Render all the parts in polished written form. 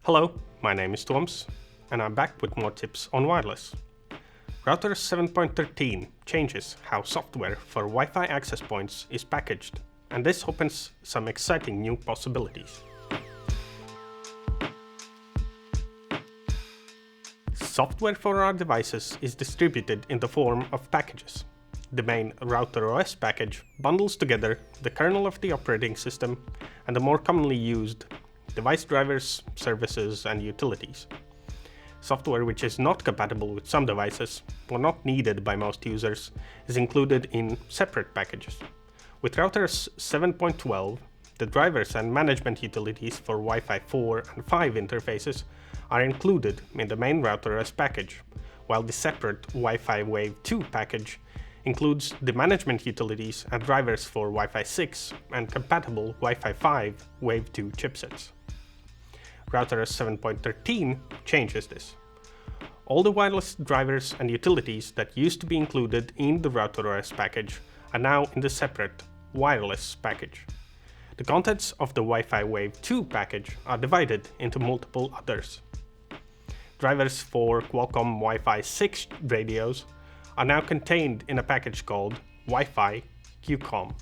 Hello, my name is Toms, and I'm back with more tips on wireless. Router 7.13 changes how software for Wi-Fi access points is packaged, and this opens some exciting new possibilities. Software for our devices is distributed in the form of packages. The main Router OS package bundles together the kernel of the operating system and the more commonly used device drivers, services, and utilities. Software which is not compatible with some devices, or not needed by most users, is included in separate packages. With Router 7.12, the drivers and management utilities for Wi-Fi 4 and 5 interfaces are included in the main Router OS package, while the separate Wi-Fi Wave 2 package includes the management utilities and drivers for Wi-Fi 6 and compatible Wi-Fi 5 Wave 2 chipsets. Router 7.13 changes this. All the wireless drivers and utilities that used to be included in the Router OS package are now in the separate wireless package. The contents of the Wi-Fi Wave 2 package are divided into multiple others. Drivers for Qualcomm Wi-Fi 6 radios are now contained in a package called Wi-Fi QCOM.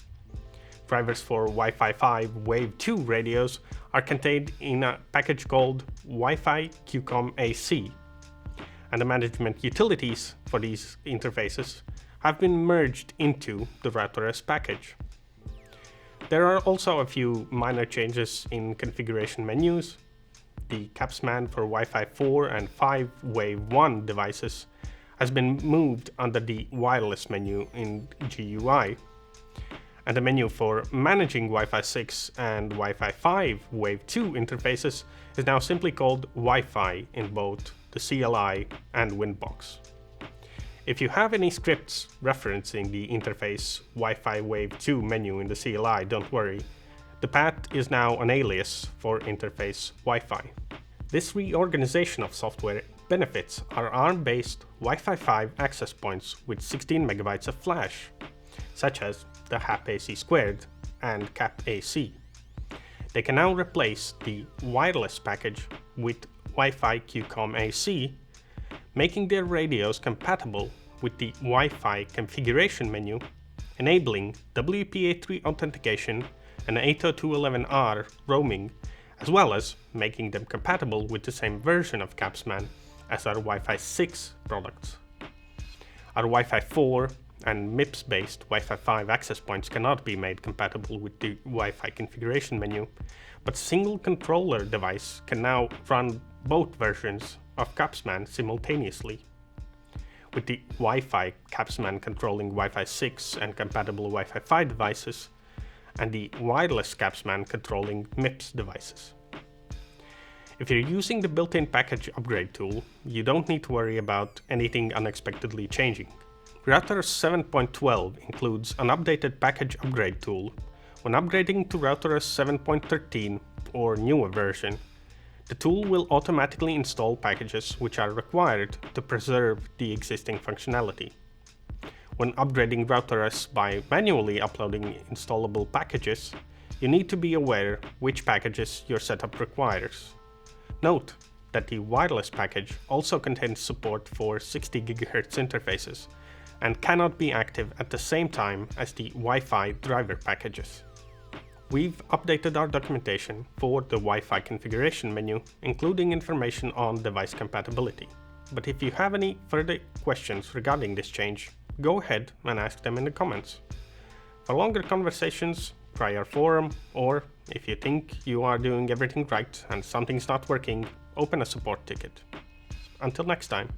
Drivers for Wi-Fi 5 Wave 2 radios are contained in a package called Wi-Fi QCOM AC, and the management utilities for these interfaces have been merged into the Router OS package. There are also a few minor changes in configuration menus. The capsman for Wi-Fi 4 and 5 Wave 1 devices has been moved under the wireless menu in GUI, and the menu for managing Wi-Fi 6 and Wi-Fi 5 Wave 2 interfaces is now simply called Wi-Fi in both the CLI and Winbox. If you have any scripts referencing the interface Wi-Fi Wave 2 menu in the CLI, don't worry. The path is now an alias for interface Wi-Fi. This reorganization of software benefits our ARM-based Wi-Fi 5 access points with 16 MB of flash, such as the HAP-AC² and CAP-AC. They can now replace the wireless package with Wi-Fi QCOM AC, making their radios compatible with the Wi-Fi configuration menu, enabling WPA3 authentication and 802.11r roaming, as well as making them compatible with the same version of Capsman as our Wi-Fi 6 products. Our Wi-Fi 4 and MIPS-based Wi-Fi 5 access points cannot be made compatible with the Wi-Fi configuration menu, but a single controller device can now run both versions of Capsman simultaneously. With the Wi-Fi Capsman controlling Wi-Fi 6 and compatible Wi-Fi 5 devices, and the wireless Capsman controlling MIPS devices. If you're using the built-in package upgrade tool, you don't need to worry about anything unexpectedly changing. Router 7.12 includes an updated package upgrade tool. When upgrading to Router 7.13 or newer version, the tool will automatically install packages which are required to preserve the existing functionality. When upgrading Router OS by manually uploading installable packages, you need to be aware which packages your setup requires. Note that the wireless package also contains support for 60 GHz interfaces and cannot be active at the same time as the Wi-Fi driver packages. We've updated our documentation for the Wi-Fi configuration menu, including information on device compatibility. But if you have any further questions regarding this change, go ahead and ask them in the comments. For longer conversations, try our forum, or if you think you are doing everything right and something's not working, open a support ticket. Until next time.